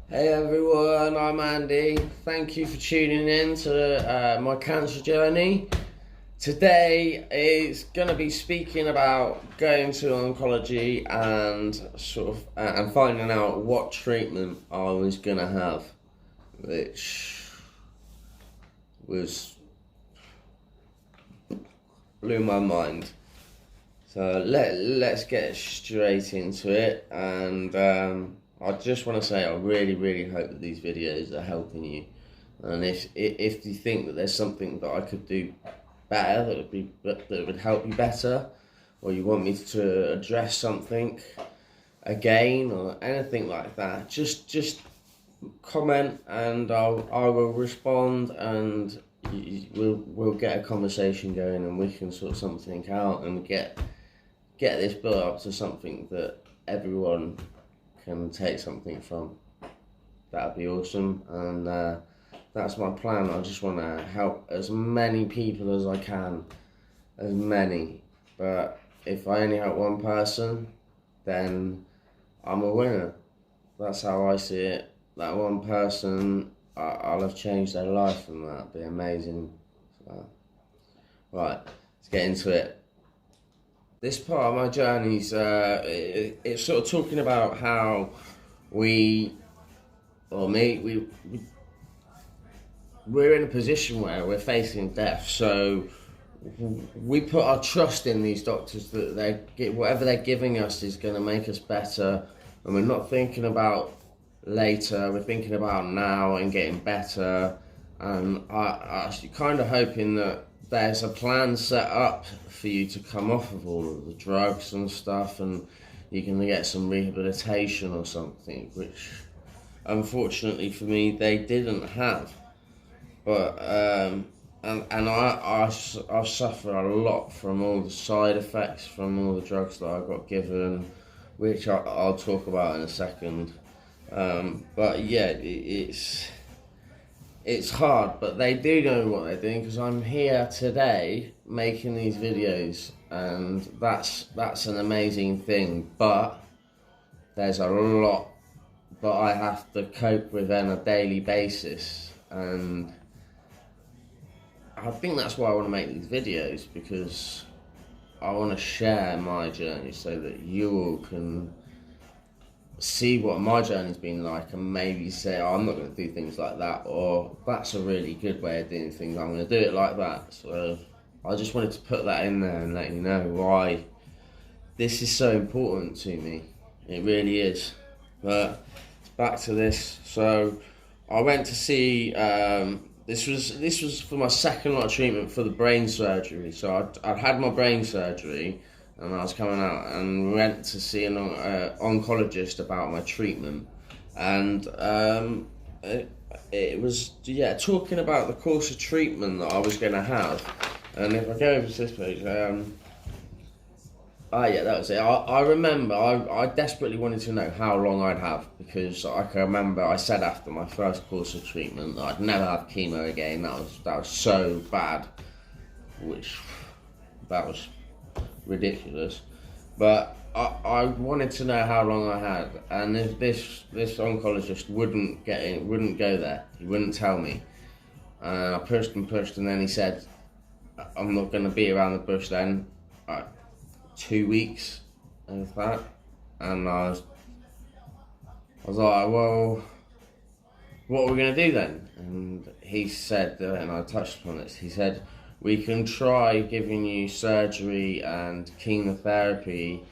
Hey everyone, I'm Andy. Thank you for tuning in to my cancer journey. Today is going to be speaking about going to oncology and and finding out what treatment I was going to have, which blew my mind. So let's get straight into it, and I just want to say I really hope that these videos are helping you, and if you think that there's something that I could do better that would help you better, or you want me to address something again or anything like that, just comment and I will respond, and we'll get a conversation going and we can sort something out and get this built up to something that everyone can take something from. That'd be awesome, and that's my plan. I just want to help as many people as I can, but if I only help one person, then I'm a winner. That's how I see it. That one person, I'll have changed their life, and that'd be amazing. So, right, let's get into it. This part of my journey is it's sort of talking about how we're in a position where we're facing death, so we put our trust in these doctors that whatever they're giving us is going to make us better, and we're not thinking about later, we're thinking about now and getting better. And I kind of hoping that there's a plan set up for you to come off of all of the drugs and stuff, and you can get some rehabilitation or something, which unfortunately for me they didn't have. But I suffer a lot from all the side effects from all the drugs that I got given, which I'll talk about in a second. But yeah, it's hard, but they do know what they're doing, because I'm here today making these videos, and that's an amazing thing. But there's a lot that I have to cope with on a daily basis, and I think that's why I want to make these videos, because I want to share my journey so that you all can see what my journey's been like, and maybe say, oh, I'm not going to do things like that, or that's a really good way of doing things, I'm going to do it like that. So I just wanted to put that in there and let you know why this is so important to me. It really is. But back to this. So I went to see this was for my second lot of treatment for the brain surgery. So I'd had my brain surgery, and I was coming out and went to see an oncologist about my treatment, and it was talking about the course of treatment that I was going to have. And if I go over to this page, that was it. I remember I desperately wanted to know how long I'd have, because I can remember I said after my first course of treatment that I'd never have chemo again. That was so bad, that was ridiculous. But I wanted to know how long I had, and if this oncologist wouldn't go there, he wouldn't tell me. And I pushed, and then he said, I'm not going to be around the bush then. 2 weeks of that, and I was like, well, what are we going to do then? And he said, and I touched upon this, he said, we can try giving you surgery and chemotherapy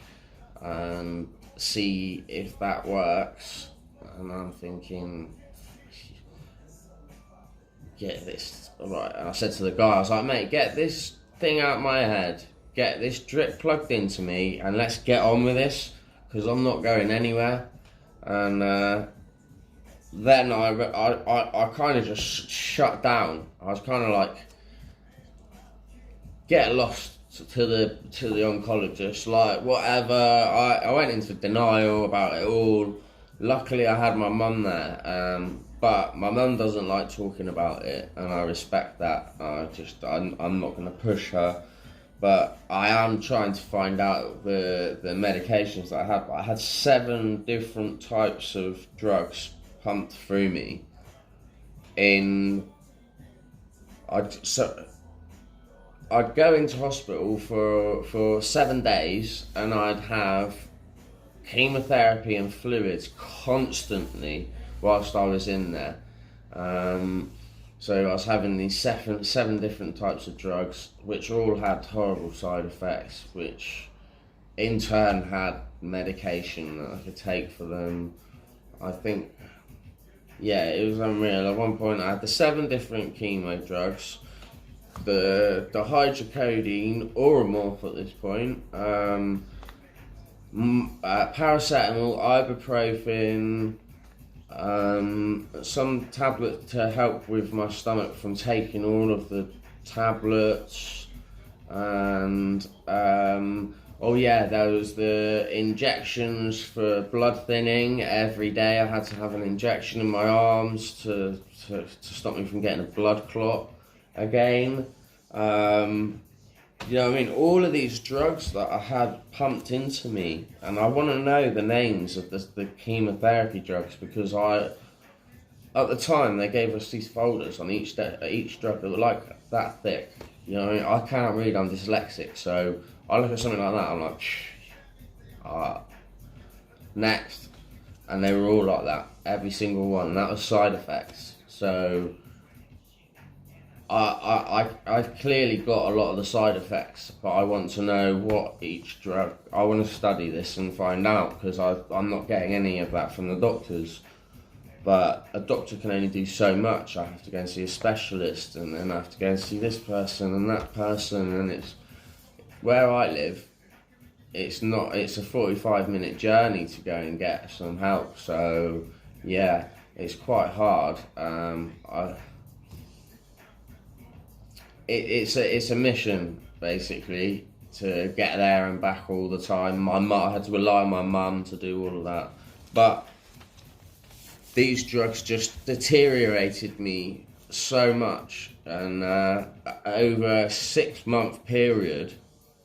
and see if that works. And I'm thinking, get this right. And I said to the guy, I was like, mate, get this thing out of my head, get this drip plugged into me, and let's get on with this, because I'm not going anywhere. And then I kind of just shut down. I was kind of like, get lost to the oncologist, like whatever. I went into denial about it all. Luckily I had my mum there, but my mum doesn't like talking about it, and I respect that. I'm not going to push her, but I am trying to find out the medications that I had. I had 7 different types of drugs pumped through me I'd go into hospital for 7 days, and I'd have chemotherapy and fluids constantly whilst I was in there. So I was having these seven different types of drugs, which all had horrible side effects, which in turn had medication that I could take for them. I think, yeah, it was unreal. At one point I had the 7 different chemo drugs, the hydrocodone, Oromorph at this point, paracetamol, ibuprofen, some tablet to help with my stomach from taking all of the tablets, and oh yeah, there was the injections for blood thinning. Every day I had to have an injection in my arms to stop me from getting a blood clot again. You know what I mean? All of these drugs that I had pumped into me, and I want to know the names of the chemotherapy drugs, because at the time they gave us these folders on each drug that were like that thick. You know what I mean? I can't read, I'm dyslexic, so I look at something like that, I'm like, next. And they were all like that, every single one, and that was side effects. So I've clearly got a lot of the side effects, but I want to know what each drug, I want to study this and find out, because I'm not getting any of that from the doctors. But a doctor can only do so much. I have to go and see a specialist, and then I have to go and see this person and that person, and it's, where I live, it's a 45-minute journey to go and get some help. So yeah, it's quite hard. It's a mission, basically, to get there and back all the time. I had to rely on my mum to do all of that. But these drugs just deteriorated me so much. And over a 6-month period,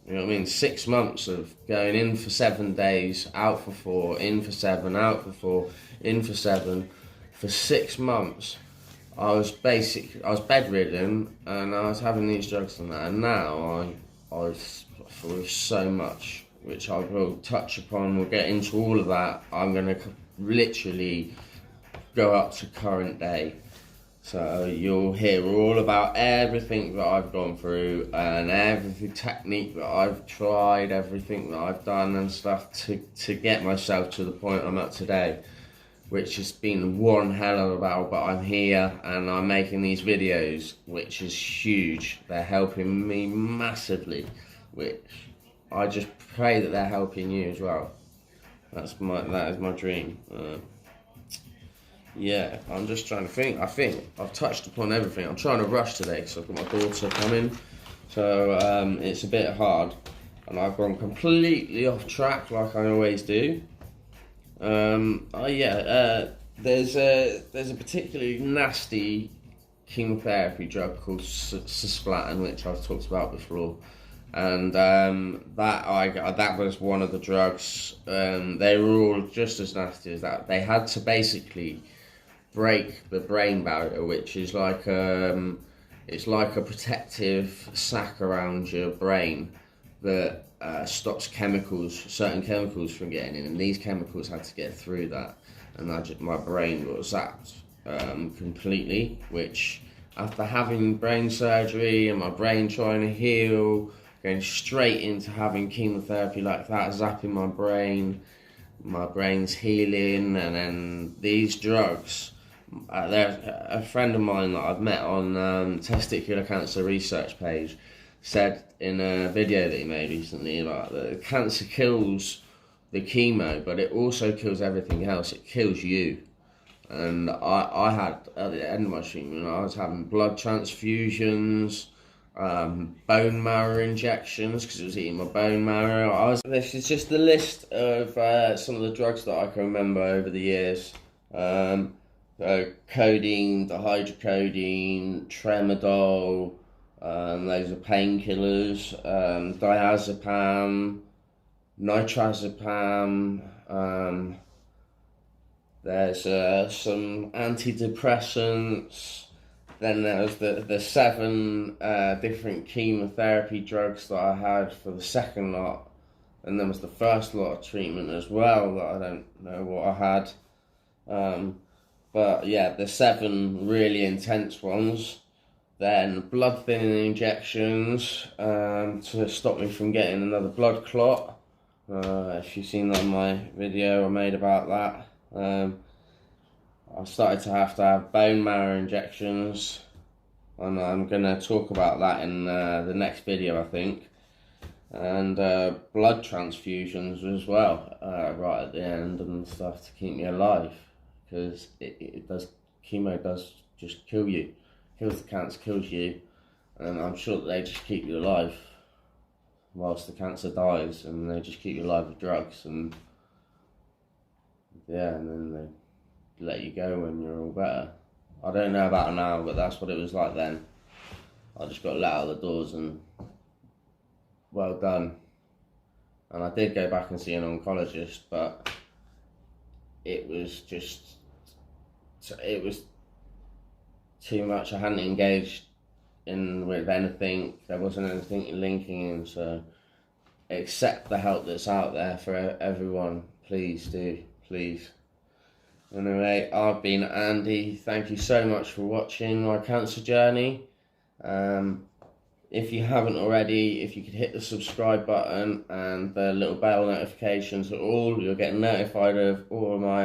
you know what I mean, 6 months of going in for 7 days, out for 4, in for 7, out for 4, in for 7, for 6 months, I was bedridden, and I was having these drugs and that, and now I was through so much, which I will touch upon. We'll get into all of that. I'm going to literally go up to current day, so you'll hear all about everything that I've gone through, and every technique that I've tried, everything that I've done and stuff to get myself to the point I'm at today, which has been one hell of a battle. But I'm here and I'm making these videos, which is huge. They're helping me massively, which I just pray that they're helping you as well. That is my dream. Yeah, I'm just trying to think. I think I've touched upon everything. I'm trying to rush today because I've got my daughter coming, so it's a bit hard, and I've gone completely off track like I always do. There's a particularly nasty chemotherapy drug called cisplatin, which I've talked about before, and that was one of the drugs. They were all just as nasty as that. They had to basically break the brain barrier, which is like it's like a protective sac around your brain that stops certain chemicals from getting in, and these chemicals had to get through that, and my brain got zapped completely, which after having brain surgery and my brain trying to heal, going straight into having chemotherapy like that, zapping my brain's healing, and then these drugs. There's a friend of mine that I've met on testicular cancer research page said in a video that he made recently, like, that cancer kills the chemo, but it also kills everything else. It kills you. And I had, at the end of my treatment, I was having blood transfusions, bone marrow injections, because it was eating my bone marrow. This is just the list of some of the drugs that I can remember over the years. Codeine, dihydrocodone, tramadol, those are painkillers, diazepam, nitrazepam, There's some antidepressants. Then there was the 7 different chemotherapy drugs that I had for the second lot. And there was the first lot of treatment as well that I don't know what I had. But yeah, the 7 really intense ones. Then blood thinning injections to stop me from getting another blood clot. If you've seen on my video I made about that. I started to have bone marrow injections, and I'm going to talk about that in the next video, I think. And blood transfusions as well, right at the end and stuff, to keep me alive, because chemo does just kill you, kills the cancer, kills you, and I'm sure that they just keep you alive whilst the cancer dies, and they just keep you alive with drugs, and yeah, and then they let you go when you're all better. I don't know about now, but that's what it was like then. I just got let out of the doors and well done. And I did go back and see an oncologist, but it was too much. I hadn't engaged with anything. There wasn't anything linking in, so accept the help that's out there for everyone. Please do, please. Anyway, I've been Andy. Thank you so much for watching my cancer journey. If you haven't already, if you could hit the subscribe button and the little bell notifications at all, you'll get notified of all of my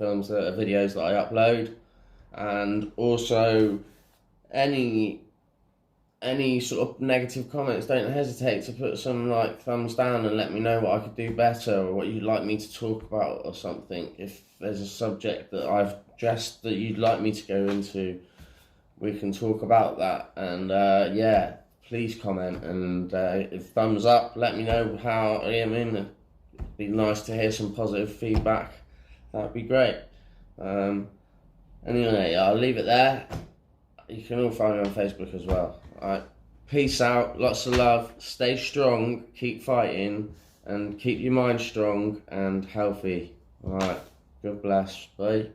videos that I upload. And also, any sort of negative comments, don't hesitate to put some thumbs down and let me know what I could do better, or what you'd like me to talk about or something. If there's a subject that I've addressed that you'd like me to go into, we can talk about that. And yeah, please comment, and if thumbs up, let me know how I am in. It'd be nice to hear some positive feedback. That'd be great. Anyway, I'll leave it there. You can all find me on Facebook as well. Alright, peace out, lots of love, stay strong, keep fighting, and keep your mind strong and healthy. Alright, God bless, bye.